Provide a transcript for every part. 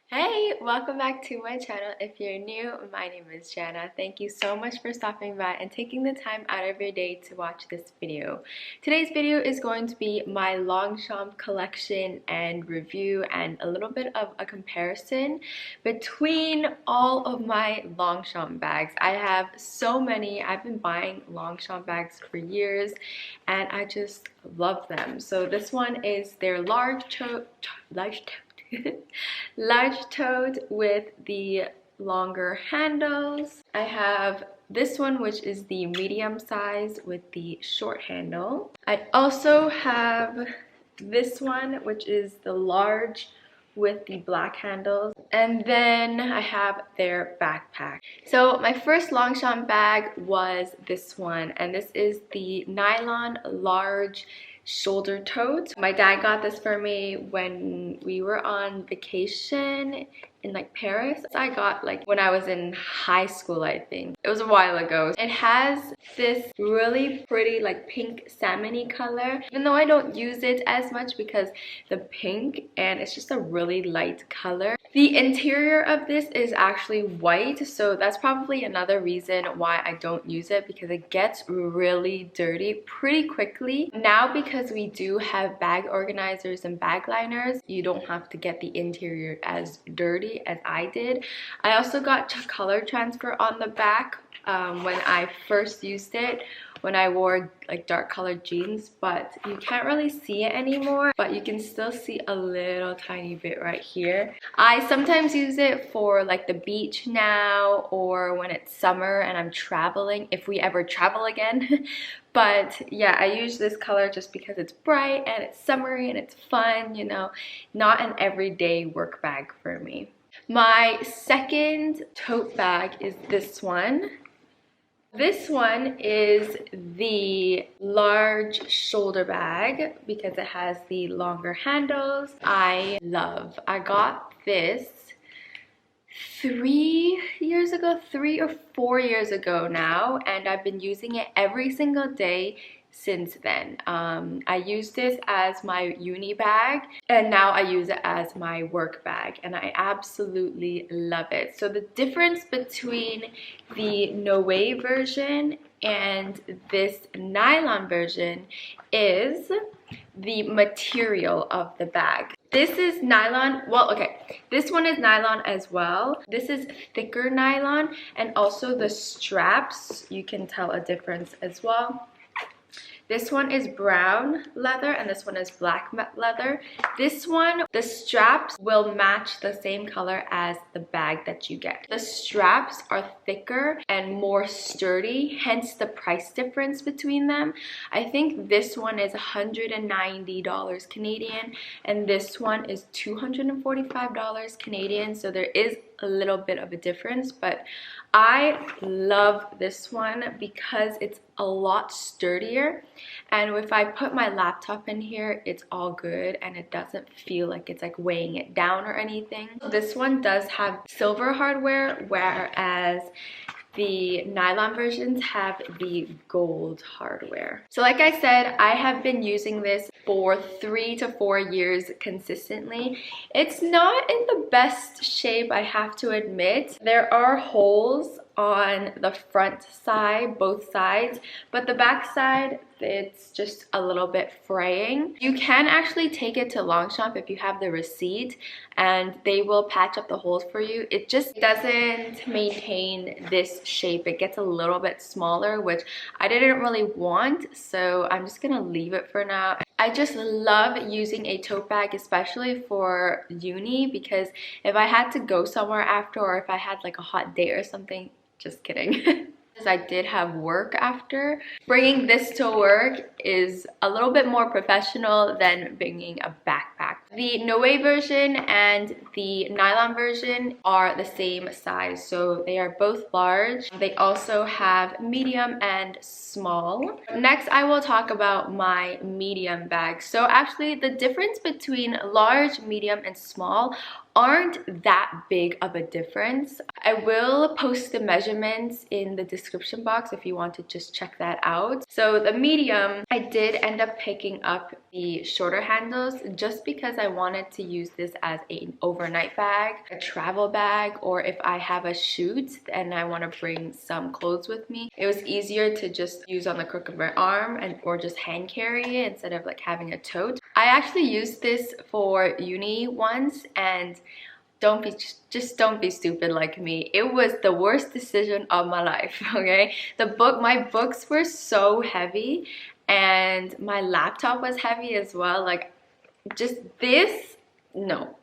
Hey, welcome back to my channel. If you're new, my name is Jana. Thank you so much for stopping by and taking the time out of your day to watch this video. Today's video is going to be my Longchamp collection and review and a little bit of a comparison between all of my Longchamp bags. I have so many. I've been buying Longchamp bags for years and I just love them. So this one is their large toed with the longer handles. I have this one, which is the medium size with the short handle. I also have this one, which is the large with the black handles. And then I have their backpack. So my first Longchamp bag was this one, and this is the nylon large shoulder tote. My dad got this for me when we were on vacation in Paris. I got when I was in high school, I think. It was a while ago. It has this really pretty pink salmon-y color, even though I don't use it as much because the pink, and it's just a really light color. The interior of this is actually white, so that's probably another reason why I don't use it, because it gets really dirty pretty quickly. Now, because we do have bag organizers and bag liners, you don't have to get the interior as dirty as I did. I also got color transfer on the back when I first used it, when I wore dark colored jeans, but you can't really see it anymore, but you can still see a little tiny bit right here. I sometimes use it for the beach now, or when it's summer and I'm traveling, if we ever travel again. But yeah, I use this color just because it's bright and it's summery and it's fun, you know, not an everyday work bag for me. My second tote bag is this one. This one is the large shoulder bag because it has the longer handles. I got this 3 or 4 years ago now, and I've been using it every single day since then. I use this as my uni bag, and now I use it as my work bag, and I absolutely love it. So the difference between the Noe version and this nylon version is the material of the bag. This is nylon. Well, okay, this one is nylon as well. This is thicker nylon, and also the straps, you can tell a difference as well. This one is brown leather and this one is black leather. This one, the straps will match the same color as the bag that you get. The straps are thicker and more sturdy, hence the price difference between them. I think this one is $190 Canadian and this one is $245 Canadian. So there is a little bit of a difference, but I love this one because it's a lot sturdier, and if I put my laptop in here, it's all good and it doesn't feel like it's weighing it down or anything. This one does have silver hardware, whereas the nylon versions have the gold hardware. So like I said, I have been using this for 3 to 4 years consistently. It's not in the best shape, I have to admit. There are holes on the front side, both sides, but the back side, it's just a little bit fraying. You can actually take it to Longchamp if you have the receipt, and they will patch up the holes for you. It just doesn't maintain this shape. It gets a little bit smaller, which I didn't really want, so I'm just gonna leave it for now. I just love using a tote bag, especially for uni, because if I had to go somewhere after, or if I had a hot day or something, just kidding. I did have work after. Bringing this to work is a little bit more professional than bringing a backpack. The Noe version and the nylon version are the same size, so they are both large. They also have medium and small. Next, I will talk about my medium bag. So actually, the difference between large, medium, and small aren't that big of a difference. I will post the measurements in the description box if you want to just check that out. So the medium, I did end up picking up the shorter handles just because I wanted to use this as an overnight bag, a travel bag, or if I have a shoot and I want to bring some clothes with me. It was easier to just use on the crook of my arm or just hand carry it instead of like having a tote. I actually used this for uni once, and don't be stupid like me. It was the worst decision of my life, okay? My books were so heavy and my laptop was heavy as well. Like, just this, no.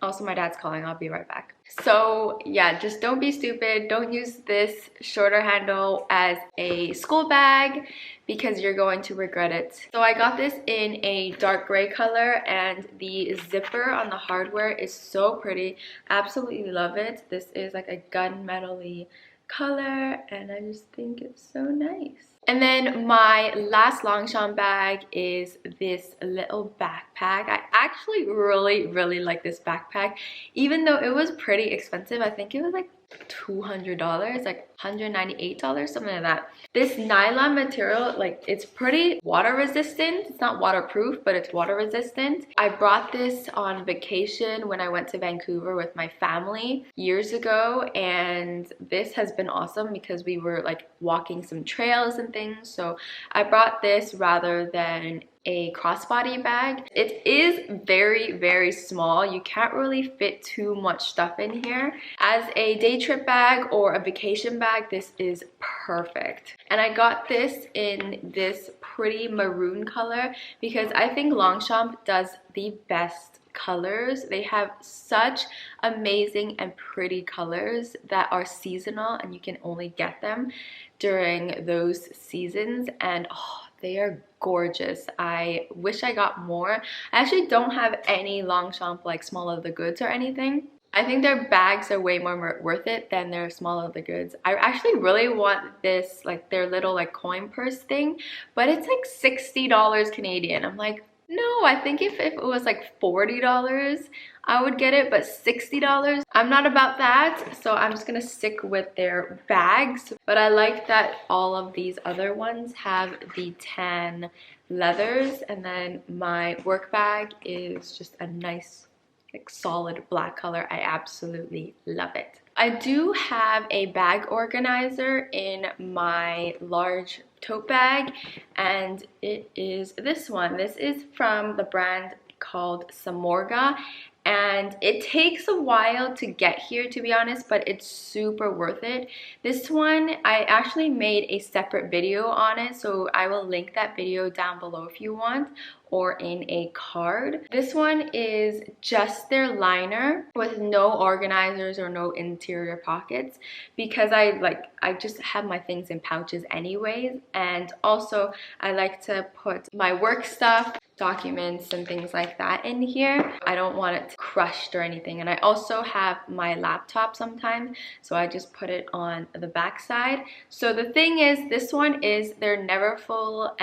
Also, my dad's calling. I'll be right back. So yeah, just don't be stupid. Don't use this shorter handle as a school bag because you're going to regret it. So I got this in a dark gray color, and the zipper on the hardware is so pretty. Absolutely love it. This is like a gunmetal-y color, and I just think it's so nice. And then my last Longchamp bag is this little backpack. I actually really like this backpack, even though it was pretty expensive. I think it was like $200, like $198, something like that. This nylon material, like, it's pretty water resistant. It's not waterproof, but it's water resistant. I brought this on vacation when I went to Vancouver with my family years ago, and this has been awesome because we were like walking some trails and things. So I brought this rather than a crossbody bag. It is very small. You can't really fit too much stuff in here. As a day trip bag or a vacation bag, this is perfect. And I got this in this pretty maroon color because I think Longchamp does the best colors. They have such amazing and pretty colors that are seasonal, and you can only get them during those seasons, and oh, they are gorgeous. I wish I got more. I actually don't have any Longchamp like Small of the Goods or anything. I think their bags are way more worth it than their Small of the Goods. I actually really want this, like their little like coin purse thing, but it's like $60 Canadian. I'm like, no, I think if it was like $40, I would get it, but $60, I'm not about that. So I'm just gonna stick with their bags. But I like that all of these other ones have the tan leathers, and then my work bag is just a nice, like, solid black color. I absolutely love it. I do have a bag organizer in my large tote bag, and it is this one. This is from the brand called Samorga, and it takes a while to get here, to be honest, but it's super worth it. This one, I actually made a separate video on it, so I will link that video down below if you want, or in a card. This one is just their liner with no organizers or no interior pockets, because I just have my things in pouches anyways, and also I like to put my work stuff, documents and things like that in here. I don't want it crushed or anything. And I also have my laptop sometimes, so I just put it on the back side. So the thing is, this one is their never full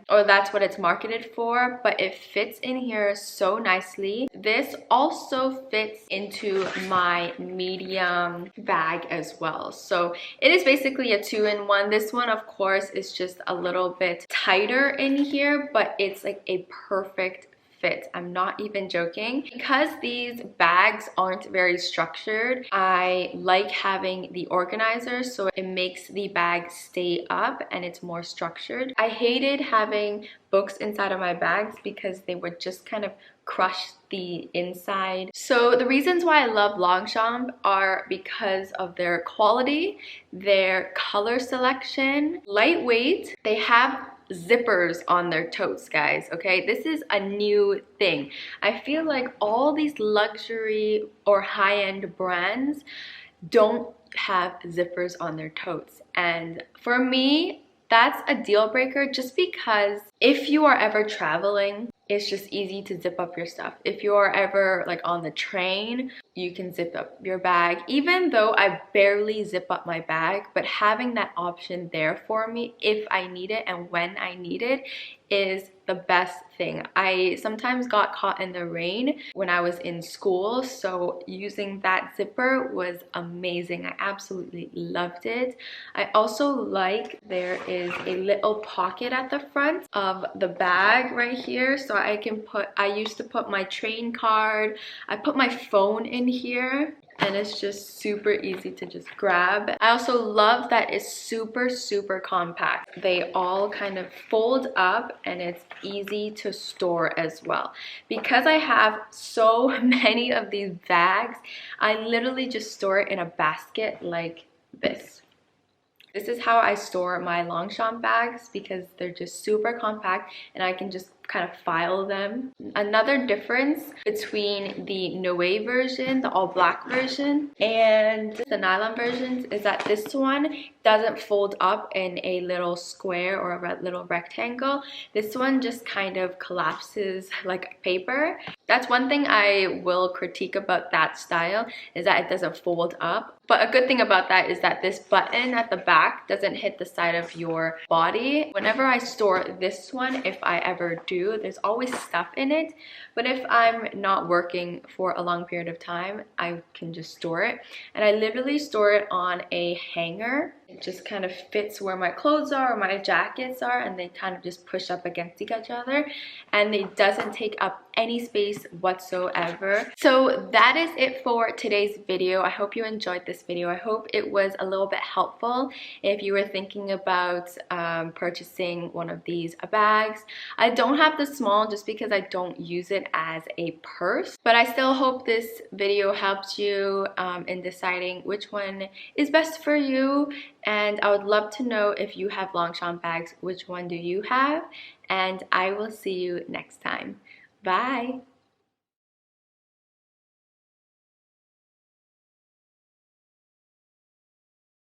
or that's what it's marketed for, but it fits in here so nicely. This also fits into my medium bag as well. So it is basically a 2-in-1. This one, of course, is just a little bit tighter in here, but it's like a perfect fit. I'm not even joking. Because these bags aren't very structured, I like having the organizer, so it makes the bag stay up and it's more structured. I hated having books inside of my bags because they would just kind of crush the inside. So the reasons why I love Longchamp are because of their quality, their color selection, lightweight. They have zippers on their totes, guys. Okay, this is a new thing. I feel like all these luxury or high-end brands don't have zippers on their totes, and for me that's a deal breaker, just because if you are ever traveling, it's just easy to zip up your stuff. If you are ever like on the train, you can zip up your bag. Even though I barely zip up my bag, but having that option there for me if I need it and when I need it is the best thing. I sometimes got caught in the rain when I was in school, so using that zipper was amazing. I absolutely loved it. I also like there is a little pocket at the front of the bag right here, so I used to put my train card, I put my phone in here, and it's just super easy to just grab. I also love that it's super compact. They all kind of fold up and it's easy to store as well. Because I have so many of these bags, I literally just store it in a basket like this. This is how I store my Longchamp bags because they're just super compact and I can just kind of file them. Another difference between the Noe version, the all black version, and the nylon versions is that this one doesn't fold up in a little square or a little rectangle. This one just kind of collapses like paper. That's one thing I will critique about that style, is that it doesn't fold up. But a good thing about that is that this button at the back doesn't hit the side of your body. Whenever I store this one, if I ever do, there's always stuff in it. But if I'm not working for a long period of time, I can just store it. And I literally store it on a hanger. It just kind of fits where my clothes are or my jackets are, and they kind of just push up against each other, and it doesn't take up any space whatsoever. So that is it for today's video. I hope you enjoyed this video. I hope it was a little bit helpful if you were thinking about purchasing one of these bags. I don't have the small just because I don't use it as a purse, but I still hope this video helps you in deciding which one is best for you. And I would love to know, if you have Longchamp bags, which one do you have? And I will see you next time. Bye!